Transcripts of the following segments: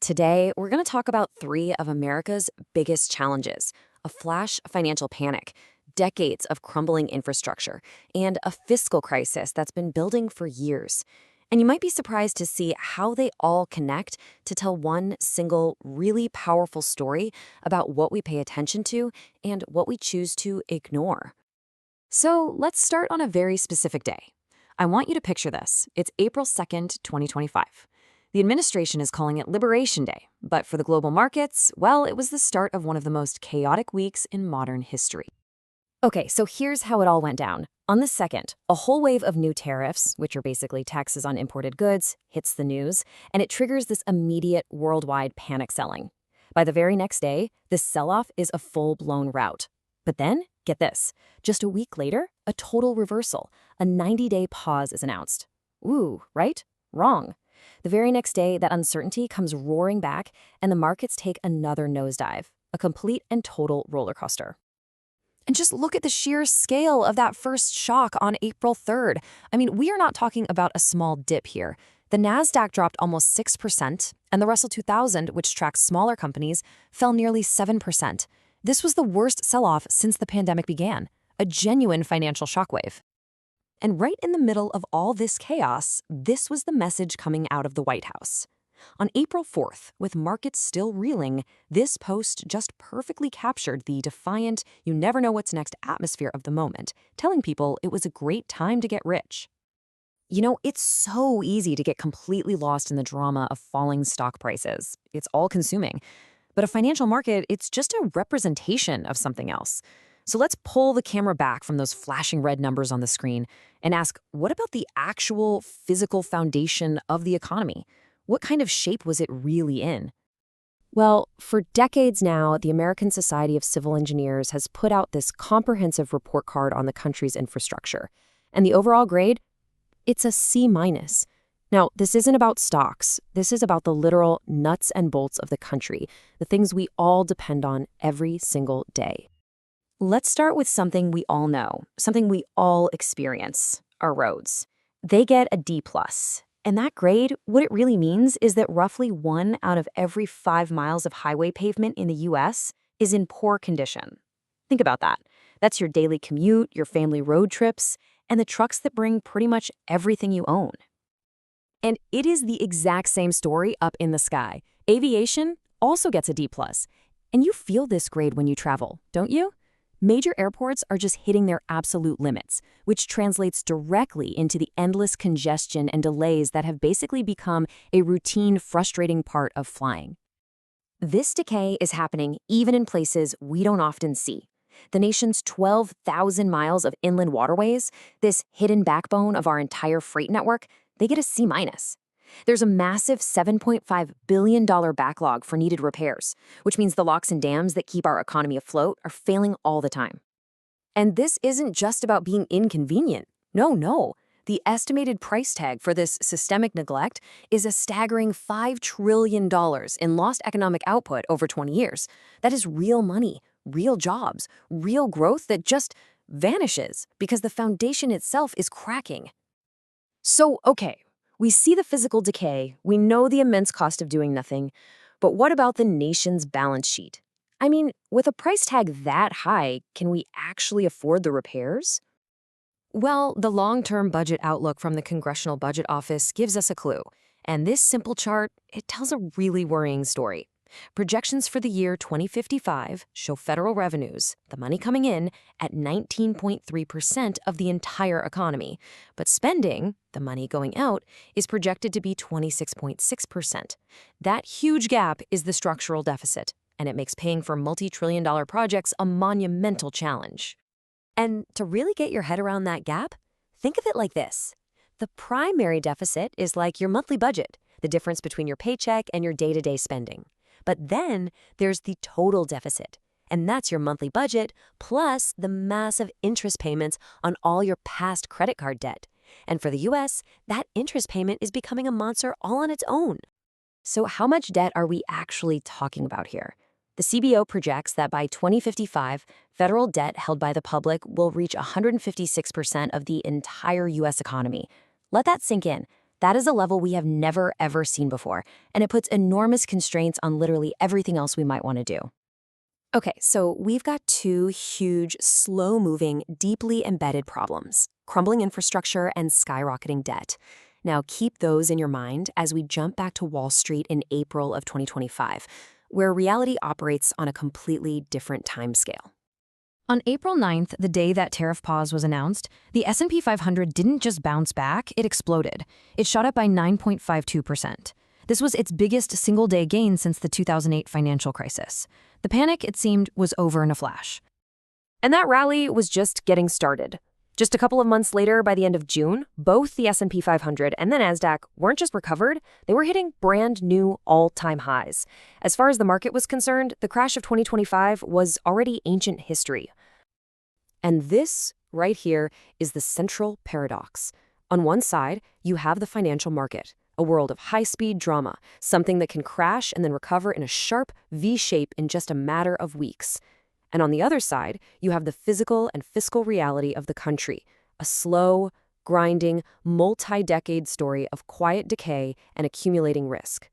Today, we're going to talk about three of America's biggest challenges: a flash financial panic, decades of crumbling infrastructure, and a fiscal crisis that's been building for years. And you might be surprised to see how they all connect to tell one single, really powerful story about what we pay attention to and what we choose to ignore. So let's start on a very specific day. I want you to picture this. It's April 2nd, 2025. The administration is calling it Liberation Day, but for the global markets, well, it was the start of one of the most chaotic weeks in modern history. Okay, so here's how it all went down. On the 2nd, a whole wave of new tariffs, which are basically taxes on imported goods, hits the news, and it triggers this immediate worldwide panic selling. By the very next day, this sell-off is a full-blown rout. But then, get this, just a week later, a total reversal. A 90-day pause is announced. Ooh, right? Wrong. The very next day, that uncertainty comes roaring back, and the markets take another nosedive, a complete and total roller coaster. And just look at the sheer scale of that first shock on April 3rd. I mean, we are not talking about a small dip here. The NASDAQ dropped almost 6%, and the Russell 2000, which tracks smaller companies, fell nearly 7%. This was the worst sell-off since the pandemic began, a genuine financial shockwave. And right in the middle of all this chaos, this was the message coming out of the White House. On April 4th, with markets still reeling, this post just perfectly captured the defiant, you never know what's next atmosphere of the moment, telling people it was a great time to get rich. You know, it's so easy to get completely lost in the drama of falling stock prices. It's all-consuming. But a financial market, it's just a representation of something else. So let's pull the camera back from those flashing red numbers on the screen and ask, what about the actual physical foundation of the economy? What kind of shape was it really in? Well, for decades now, the American Society of Civil Engineers has put out this comprehensive report card on the country's infrastructure. And the overall grade? It's a C-. Now, this isn't about stocks. This is about the literal nuts and bolts of the country, the things we all depend on every single day. Let's start with something we all know, something we all experience: our roads. They get a D+. And that grade, what it really means is that roughly 1 out of every 5 miles of highway pavement in the US is in poor condition. Think about that. That's your daily commute, your family road trips, and the trucks that bring pretty much everything you own. And it is the exact same story up in the sky. Aviation also gets a D+. And you feel this grade when you travel, don't you? Major airports are just hitting their absolute limits, which translates directly into the endless congestion and delays that have basically become a routine, frustrating part of flying. This decay is happening even in places we don't often see. The nation's 12,000 miles of inland waterways, this hidden backbone of our entire freight network, they get a C-. There's a massive $7.5 billion backlog for needed repairs, which means the locks and dams that keep our economy afloat are failing all the time. And this isn't just about being inconvenient. No. The estimated price tag for this systemic neglect is a staggering $5 trillion in lost economic output over 20 years. That is real money, real jobs, real growth that just vanishes because the foundation itself is cracking. So, okay. We see the physical decay, we know the immense cost of doing nothing, but what about the nation's balance sheet? I mean, with a price tag that high, can we actually afford the repairs? Well, the long-term budget outlook from the Congressional Budget Office gives us a clue, and this simple chart, it tells a really worrying story. Projections for the year 2055 show federal revenues, the money coming in, at 19.3% of the entire economy. But spending, the money going out, is projected to be 26.6%. That huge gap is the structural deficit, and it makes paying for multi-trillion-dollar projects a monumental challenge. And to really get your head around that gap, think of it like this. The primary deficit is like your monthly budget, the difference between your paycheck and your day-to-day spending. But then there's the total deficit, and that's your monthly budget plus the massive interest payments on all your past credit card debt. And for the US, that interest payment is becoming a monster all on its own. So how much debt are we actually talking about here? The CBO projects that by 2055, federal debt held by the public will reach 156% of the entire US economy. Let that sink in. That is a level we have never, ever seen before, and it puts enormous constraints on literally everything else we might want to do. Okay, so we've got two huge, slow-moving, deeply embedded problems: crumbling infrastructure and skyrocketing debt. Now, keep those in your mind as we jump back to Wall Street in April of 2025, where reality operates on a completely different timescale. On April 9th, the day that tariff pause was announced, the S&P 500 didn't just bounce back, it exploded. It shot up by 9.52%. This was its biggest single-day gain since the 2008 financial crisis. The panic, it seemed, was over in a flash. And that rally was just getting started. Just a couple of months later, by the end of June, both the S&P 500 and the Nasdaq weren't just recovered, they were hitting brand new all-time highs. As far as the market was concerned, the crash of 2025 was already ancient history. And this, right here, is the central paradox. On one side, you have the financial market, a world of high-speed drama, something that can crash and then recover in a sharp V shape in just a matter of weeks. And on the other side, you have the physical and fiscal reality of the country, a slow, grinding, multi-decade story of quiet decay and accumulating risk.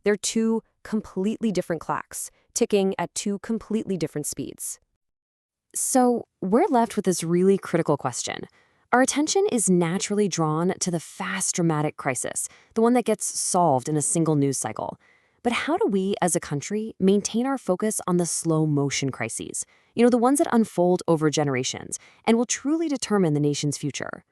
They're two completely different clocks, ticking at two completely different speeds. So we're left with this really critical question. Our attention is naturally drawn to the fast, dramatic crisis, the one that gets solved in a single news cycle. But how do we, as a country, maintain our focus on the slow-motion crises? The ones that unfold over generations and will truly determine the nation's future?